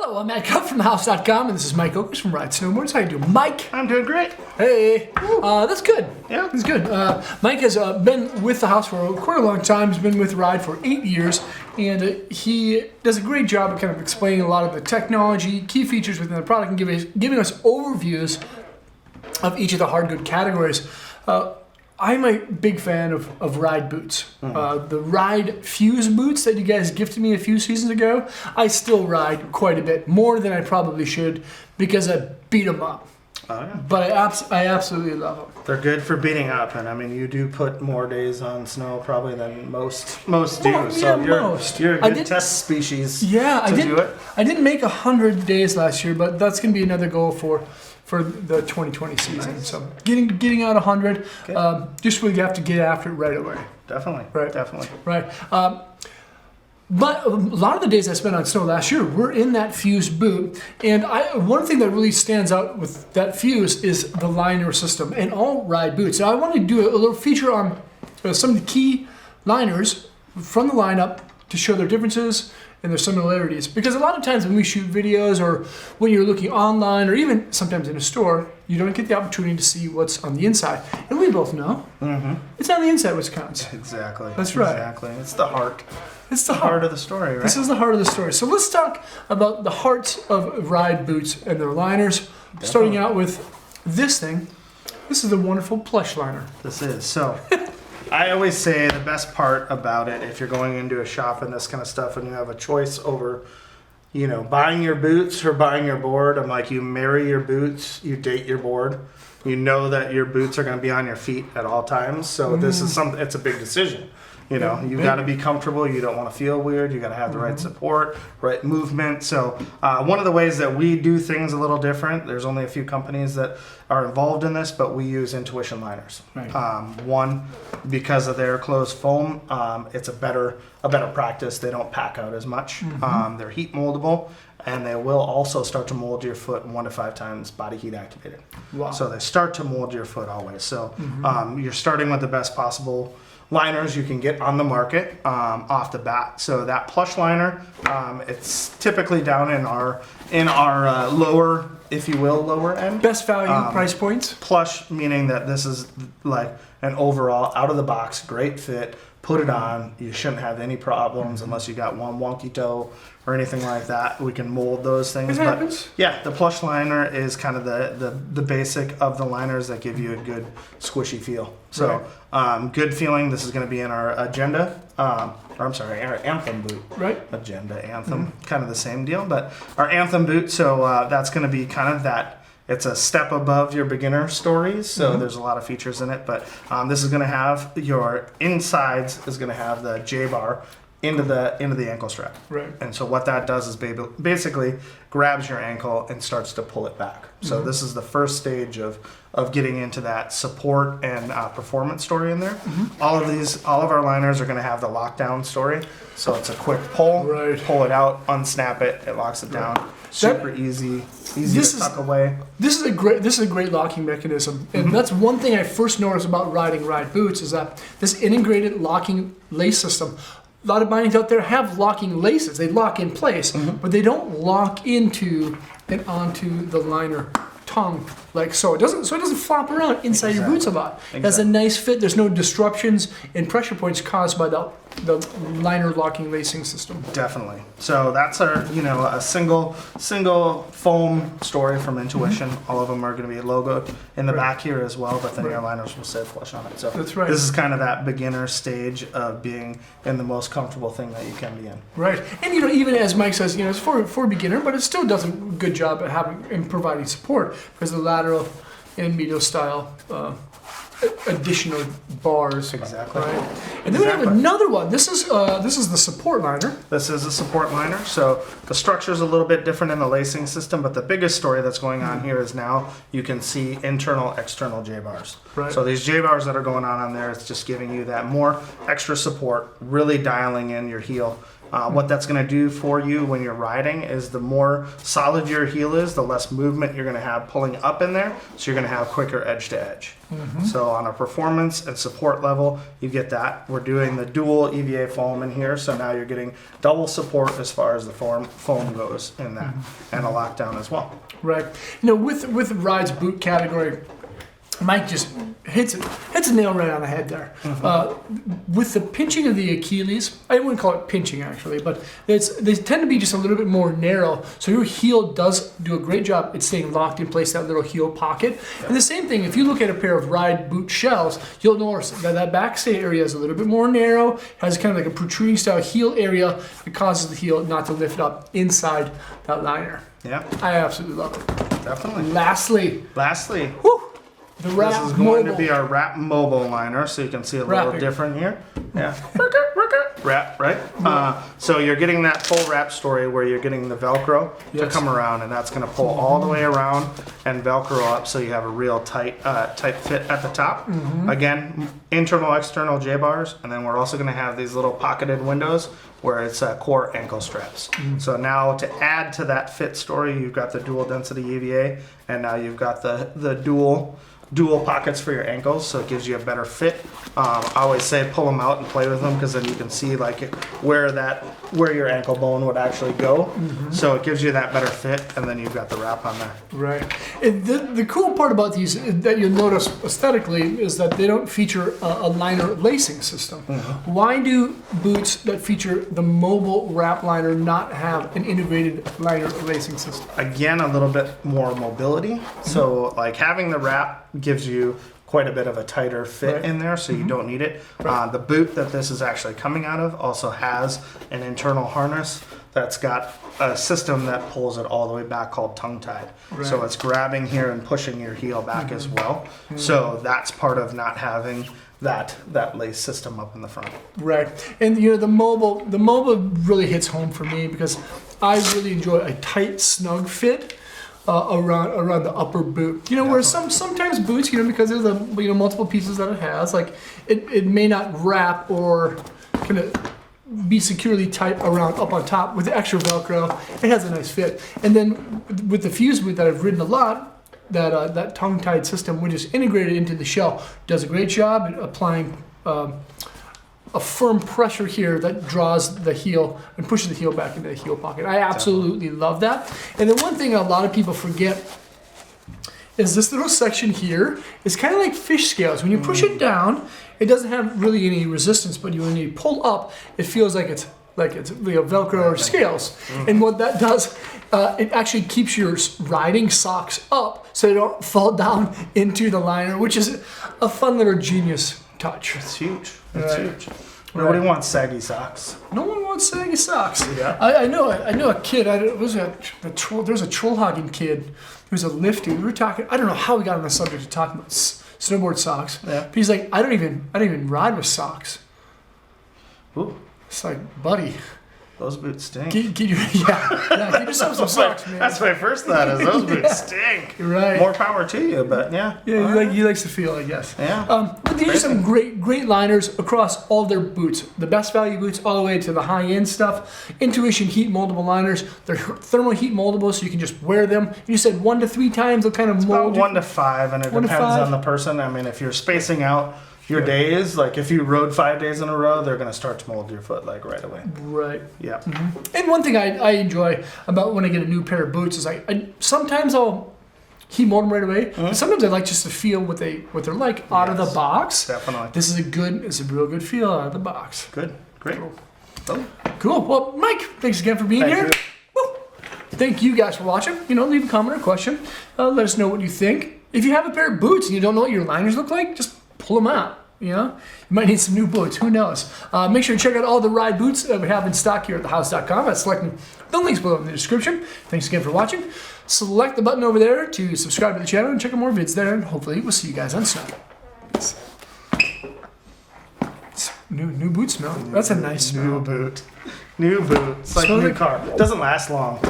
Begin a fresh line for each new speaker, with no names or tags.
Hello, I'm Matt Cup from thehouse.com, and this is Mike Oelkers from Ride Snowboards. How you doing, Mike?
I'm doing great.
Hey. That's good.
Yeah.
That's good. Mike has been with the house for quite a long time. He's been with Ride for 8 years, and he does a great job of kind of explaining a lot of the technology, key features within the product, and giving us overviews of each of the hard good categories. I'm a big fan of Ride boots. The Ride Fuse boots that you guys gifted me a few seasons ago, I still ride quite a bit, more than I probably should, because I beat them up.
Oh, yeah.
But I absolutely love them.
They're good for beating up, and I mean, you do put more days on snow probably than most do.
Well,
so
yeah,
you're a good test species.
Yeah,
to do it.
I didn't make 100 days last year, but that's going to be another goal for the 2020 season.
Nice.
So getting out 100,
Okay.
just really have to get after it right away.
Definitely.
Right.
Definitely.
Right. But a lot of the days I spent on snow last year were in that Fuse boot, and one thing that really stands out with that Fuse is the liner system and all Ride boots. So I want to do a little feature on some of the key liners from the lineup to show their differences and their similarities. Because a lot of times when we shoot videos or when you're looking online or even sometimes in a store, you don't get the opportunity to see what's on the inside. And we both know it's on the inside which counts.
Exactly.
That's right.
Exactly. It's the heart.
It's the
Heart of the story, right?
This is the heart of the story. So let's talk about the hearts of Ride boots and their liners.
Definitely.
Starting out with this thing. This is the wonderful Plush Liner.
This is. So, I always say the best part about it, if you're going into a shop and this kind of stuff and you have a choice over, buying your boots or buying your board, I'm like, you marry your boots, you date your board. You know that your boots are going to be on your feet at all times. So this is it's a big decision. You've got to be comfortable. You don't want to feel weird. You got to have the right support, right movement. So one of the ways that we do things a little different, there's only a few companies that are involved in this, but we use Intuition liners.
Right.
One, because of their closed foam, it's a better practice. They don't pack out as much. They're heat moldable, and they will also start to mold your foot 1 to 5 times body heat activated.
Wow.
So they start to mold your foot always. So you're starting with the best possible liners you can get on the market off the bat. So that Plush Liner, it's typically down in our lower, if you will, lower end.
Best value price points.
Plush meaning that this is like an overall out of the box great fit. Put it on. You shouldn't have any problems unless you got one wonky toe or anything like that. We can mold those things.
It happens.
Yeah, the Plush Liner is kind of the basic of the liners that give you a good squishy feel. So good feeling. This is going to be in our Agenda. Our Anthem Boot.
Right.
Agenda, Anthem, kind of the same deal. But our Anthem Boot, so that's going to be kind of that. It's a step above your beginner stories, so there's a lot of features in it. But this is going to have your insides is going to have the J-bar into the ankle strap.
Right.
And so what that does is basically grabs your ankle and starts to pull it back. So this is the first stage of getting into that support and performance story in there. All of our liners are going to have the lockdown story. So it's a quick pull, pull it out, unsnap it, it locks it down. Super easy to tuck away.
This is a great locking mechanism, and that's one thing I first noticed about riding Ride boots is that this integrated locking lace system. A lot of bindings out there have locking laces; they lock in place, but they don't lock into and onto the liner tongue like so. It doesn't flop around inside your boots a lot. It has a nice fit. There's no disruptions in pressure points caused by the liner locking lacing system.
Definitely. So that's our a single foam story from Intuition. All of them are going to be logoed in the back here as well, but then your liners will say Plush on it. So
that's right.
This is kind of that beginner stage of being in the most comfortable thing that you can be in.
Right. And even as Mike says, it's for a beginner, but it still does a good job at providing support because of the lateral and medial style additional bars.
Exactly.
Right. And then we have another one. This is the support liner.
This is a support liner. So the structure is a little bit different in the lacing system, but the biggest story that's going on here is now you can see internal, external J-bars.
Right.
So these J-bars that are going on there, it's just giving you that more extra support, really dialing in your heel What that's going to do for you when you're riding is the more solid your heel is, the less movement you're going to have pulling up in there, so you're going to have quicker edge to edge. So on a performance and support level, you get that. We're doing the dual EVA foam in here, so now you're getting double support as far as the foam goes in that, and a lockdown as well.
Right. With Ride's boot category, Mike just hits a nail right on the head there. With the pinching of the Achilles, I wouldn't call it pinching actually, but they tend to be just a little bit more narrow. So your heel does do a great job at staying locked in place, that little heel pocket. Yep. And the same thing, if you look at a pair of Ride boot shells, you'll notice that backstay area is a little bit more narrow, has kind of like a protruding style heel area that causes the heel not to lift up inside that liner.
Yeah.
I absolutely love it.
Definitely.
Lastly.
Whew.
The Wrap
This is going
Mobile.
to be our Wrap Mobile liner, so you can see a little
Wrapping.
different here. Yeah. Wrap, right? So you're getting that full wrap story where you're getting the Velcro to
Yes.
come around, and that's going to pull all the way around and Velcro up, so you have a real tight fit at the top. Again, internal, external J-bars, and then we're also going to have these little pocketed windows where it's core ankle straps. So now to add to that fit story, you've got the dual density EVA, and now you've got the dual pockets for your ankles, so it gives you a better fit. I always say pull them out and play with them, because then you can see like where your ankle bone would actually go. So it gives you that better fit, and then you've got the wrap on there.
Right. And the cool part about these that you'll notice aesthetically is that they don't feature a liner lacing system. Why do boots that feature the mobile wrap liner not have an integrated liner lacing system?
Again, a little bit more mobility. So like having the wrap gives you quite a bit of a tighter fit in there, so you don't need it. The boot that this is actually coming out of also has an internal harness that's got a system that pulls it all the way back called tongue tied. So it's grabbing here and pushing your heel back as well. So that's part of not having that lace system up in the front.
Right. And the mobile really hits home for me, because I really enjoy a tight, snug fit. Around the upper boot, where sometimes boots, because there's multiple pieces that it has, like it may not wrap or kind of be securely tight around up on top. With the extra Velcro, it has a nice fit. And then with the Fuse boot that I've ridden a lot, that tongue-tied system, which is integrated into the shell, does a great job at applying a firm pressure here that draws the heel and pushes the heel back into the heel pocket. I absolutely love that. And the one thing a lot of people forget is this little section here is kind of like fish scales. When you push it down, it doesn't have really any resistance, but when you pull up, it feels like it's Velcro or scales. And what that does, it actually keeps your riding socks up so they don't fall down into the liner, which is a fun little genius touch.
It's huge. It's huge. Nobody wants saggy socks.
No one wants saggy socks.
Yeah.
I know a kid. There's a troll hogging kid who's a lifty. We were talking. I don't know how we got on the subject of talking about snowboard socks. Yeah. But he's like, I don't even ride with socks.
Ooh.
It's like, buddy.
Those boots stink.
Get yourself some socks, man.
That's my first thought, is those boots stink.
Right.
More power to you, but yeah.
Yeah, he likes the feel, I guess.
Yeah.
But these are some great liners across all their boots. The best value boots all the way to the high-end stuff. Intuition heat moldable liners. They're thermal heat moldable, so you can just wear them. You said 1 to 3 times they'll kind of mold.
About 1 to 5, and it depends on the person. I mean, if you're spacing out your days, like if you rode 5 days in a row, they're going to start to mold your foot like right away.
Right.
Yeah.
And one thing I enjoy about when I get a new pair of boots is sometimes I'll heat mold them right away. But sometimes I like just to feel what they're like out of the box.
Definitely.
This is a real good feel out of the box.
Good. Great.
Cool. Well, Mike, thanks again for being here. Woo. Thank you guys for watching. Leave a comment or question. Let us know what you think. If you have a pair of boots and you don't know what your liners look like, just pull them out. You might need some new boots. Who knows? Make sure to check out all the Ride boots that we have in stock here at thehouse.com by selecting the links below in the description. Thanks again for watching. Select the button over there to subscribe to the channel and check out more vids there. And hopefully we'll see you guys on Snow. New boot smell. That's a nice smell.
New boot. It's like a new car. It doesn't last long.